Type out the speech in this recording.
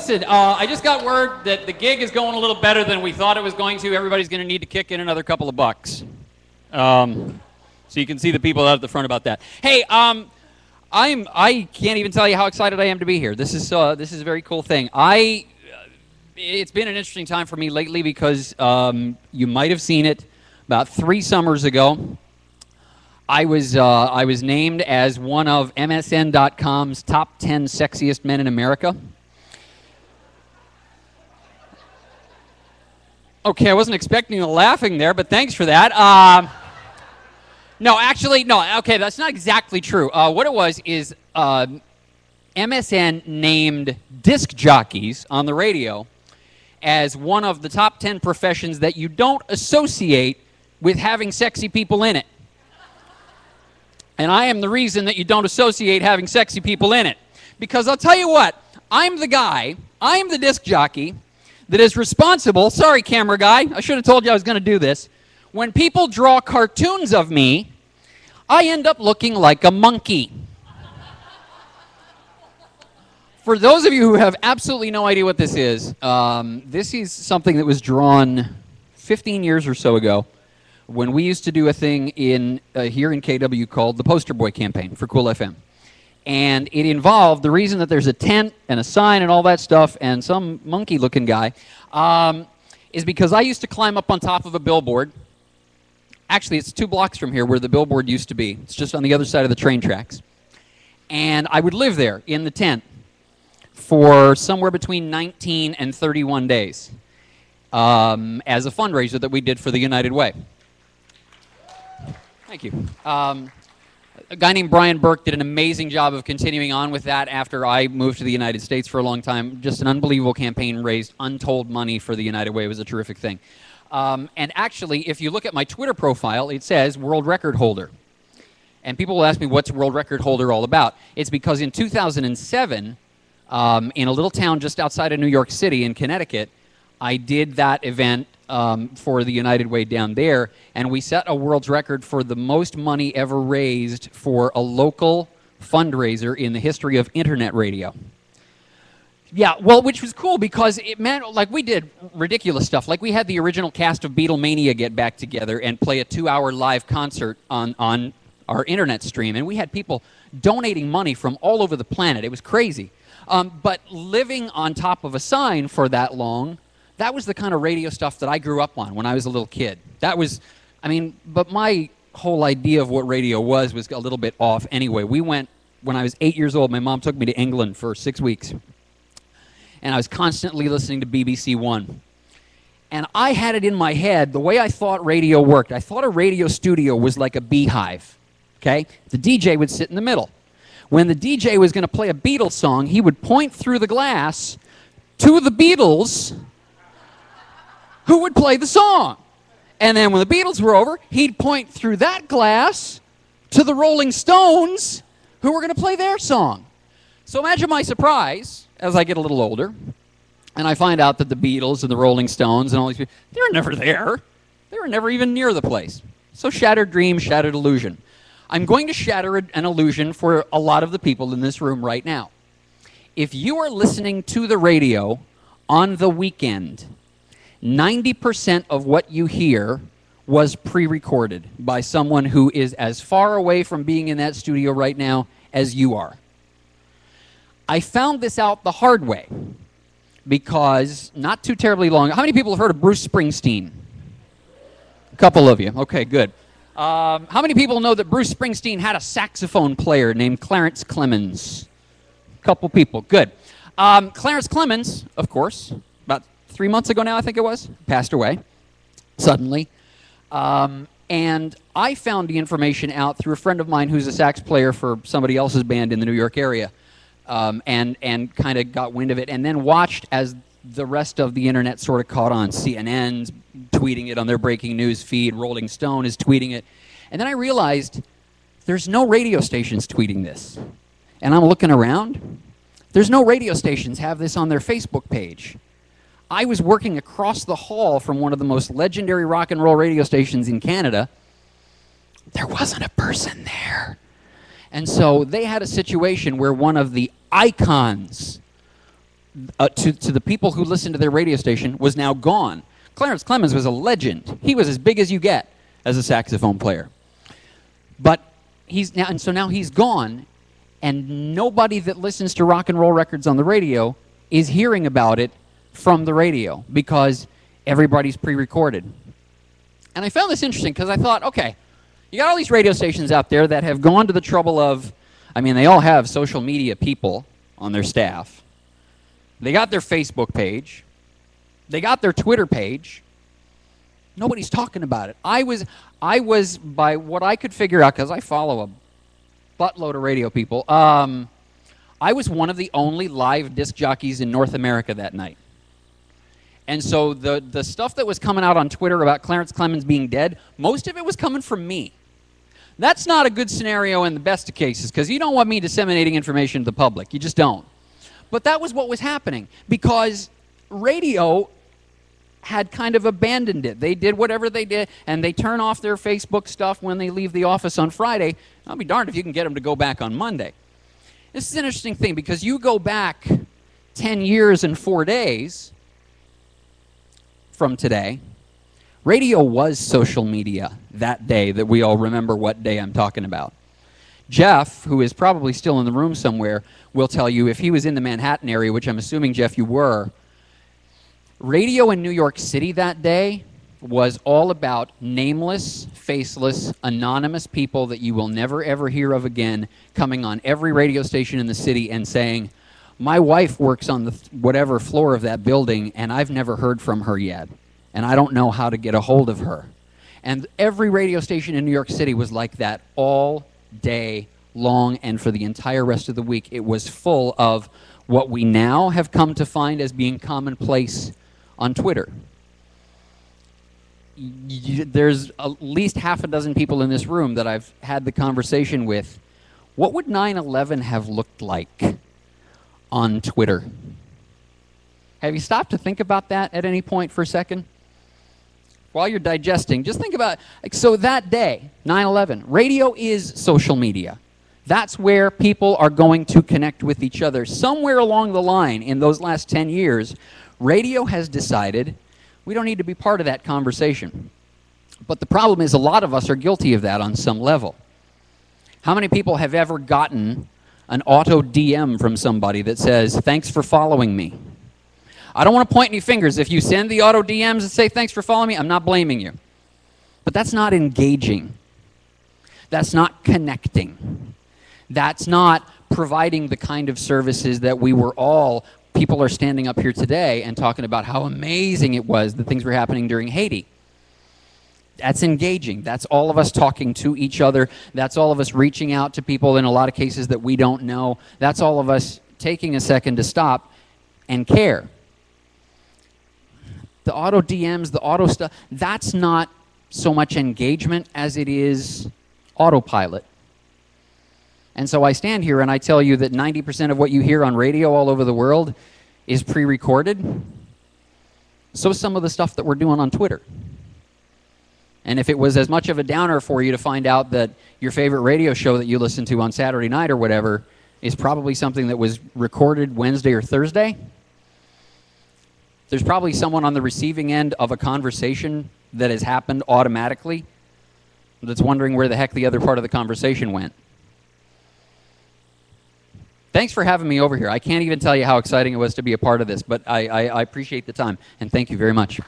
listen, I just got word that the gig is going a little better than we thought it was going to. Everybody's going to need to kick in another couple of bucks. So you can see the people out at the front about that. Hey, I can't even tell you how excited I am to be here. This is a very cool thing. It's been an interesting time for me lately because you might have seen it about 3 summers ago. I was named as one of MSN.com's top 10 sexiest men in America. Okay, I wasn't expecting the laughing there, but thanks for that. No, actually, no. Okay, that's not exactly true. What it was is MSN named disc jockeys on the radio as one of the top 10 professions that you don't associate with having sexy people in it. And I am the reason that you don't associate having sexy people in it. Because I'll tell you what, I'm the disc jockey that is responsible, sorry camera guy, I should have told you I was going to do this, when people draw cartoons of me, I end up looking like a monkey. For those of you who have absolutely no idea what this is something that was drawn 15 years or so ago when we used to do a thing here in KW called the Poster Boy Campaign for Cool FM. And it involved, the reason that there's a tent and a sign and all that stuff and some monkey-looking guy is because I used to climb up on top of a billboard. Actually, it's 2 blocks from here where the billboard used to be. It's just on the other side of the train tracks. And I would live there in the tent for somewhere between 19 and 31 days as a fundraiser that we did for the United Way. Thank you. A guy named Brian Burke did an amazing job of continuing on with that after I moved to the United States for a long time. Just an unbelievable campaign, raised untold money for the United Way. It was a terrific thing. And actually, if you look at my Twitter profile, it says world record holder. And people will ask me, what's world record holder all about? It's because in 2007, in a little town just outside of New York City in Connecticut, I did that event for the United Way down there, and we set a world's record for the most money ever raised for a local fundraiser in the history of internet radio. Yeah, well, which was cool because it meant, like, we did ridiculous stuff. Like, we had the original cast of Beatlemania get back together and play a 2-hour live concert on our internet stream, and we had people donating money from all over the planet. It was crazy. But living on top of a sign for that long, that was the kind of radio stuff that I grew up on when I was a little kid. That was, I mean, but my whole idea of what radio was a little bit off anyway. We went, when I was 8 years old, my mom took me to England for 6 weeks. And I was constantly listening to BBC One. And I had it in my head, the way I thought radio worked. I thought a radio studio was like a beehive, okay? The DJ would sit in the middle. When the DJ was going to play a Beatles song, he would point through the glass to the Beatles, who would play the song. And then when the Beatles were over, he'd point through that glass to the Rolling Stones, who were going to play their song. So imagine my surprise as I get a little older, and I find out that the Beatles and the Rolling Stones and all these people, they were never there. They were never even near the place. So shattered dream, shattered illusion. I'm going to shatter an illusion for a lot of the people in this room right now. If you are listening to the radio on the weekend, 90% of what you hear was pre-recorded by someone who is as far away from being in that studio right now as you are. I found this out the hard way because not too terribly long. How many people have heard of Bruce Springsteen? A couple of you. Okay, good. How many people know that Bruce Springsteen had a saxophone player named Clarence Clemens? A couple people. Good. Clarence Clemens, of course, about 3 months ago now, I think it was, passed away suddenly. And I found the information out through a friend of mine who's a sax player for somebody else's band in the New York area, and kind of got wind of it, and then watched as the rest of the internet sort of caught on. CNN's tweeting it on their breaking news feed. Rolling Stone is tweeting it. And then I realized there's no radio stations tweeting this. And I'm looking around. There's no radio stations have this on their Facebook page. I was working across the hall from one of the most legendary rock and roll radio stations in Canada. There wasn't a person there. And so they had a situation where one of the icons to the people who listened to their radio station was now gone. Clarence Clemens was a legend. He was as big as you get as a saxophone player. But now he's gone, and nobody that listens to rock and roll records on the radio is hearing about it from the radio because everybody's pre-recorded. And I found this interesting because I thought, okay, you got all these radio stations out there that have gone to the trouble of, I mean, they all have social media people on their staff. They got their Facebook page. They got their Twitter page. Nobody's talking about it. I was by what I could figure out, because I follow a buttload of radio people, I was one of the only live disc jockeys in North America that night. And so the stuff that was coming out on Twitter about Clarence Clemens being dead, most of it was coming from me. That's not a good scenario in the best of cases, because you don't want me disseminating information to the public. You just don't. But that was what was happening, because radio had kind of abandoned it. They did whatever they did, and they turn off their Facebook stuff when they leave the office on Friday. I'll be darned if you can get them to go back on Monday. This is an interesting thing, because you go back 10 years and 4 days from today, radio was social media that day that we all remember what day I'm talking about. Jeff, who is probably still in the room somewhere, will tell you, if he was in the Manhattan area, which I'm assuming, Jeff, you were, radio in New York City that day was all about nameless, faceless, anonymous people that you will never, ever hear of again coming on every radio station in the city and saying, my wife works on the whatever floor of that building, and I've never heard from her yet, and I don't know how to get a hold of her. And every radio station in New York City was like that all day long, and for the entire rest of the week. It was full of what we now have come to find as being commonplace on Twitter. There's at least half a dozen people in this room that I've had the conversation with. What would 9/11 have looked like on Twitter? Have you stopped to think about that at any point for a second? While you're digesting, just think about, so that day, 9/11, radio is social media. That's where people are going to connect with each other. Somewhere along the line in those last 10 years, radio has decided we don't need to be part of that conversation. But the problem is a lot of us are guilty of that on some level. How many people have ever gotten an auto DM from somebody that says, thanks for following me? I don't want to point any fingers. If you send the auto DMs and say, thanks for following me, I'm not blaming you. But that's not engaging. That's not connecting. That's not providing the kind of services that we were all, people are standing up here today and talking about how amazing it was that things were happening during Haiti. That's engaging. That's all of us talking to each other. That's all of us reaching out to people in a lot of cases that we don't know. That's all of us taking a second to stop and care. The auto DMs, the auto stuff, that's not so much engagement as it is autopilot. And so I stand here and I tell you that 90% of what you hear on radio all over the world is pre-recorded. So some of the stuff that we're doing on Twitter. And if it was as much of a downer for you to find out that your favorite radio show that you listen to on Saturday night or whatever is probably something that was recorded Wednesday or Thursday, there's probably someone on the receiving end of a conversation that has happened automatically that's wondering where the heck the other part of the conversation went. Thanks for having me over here. I can't even tell you how exciting it was to be a part of this, but I appreciate the time, and thank you very much.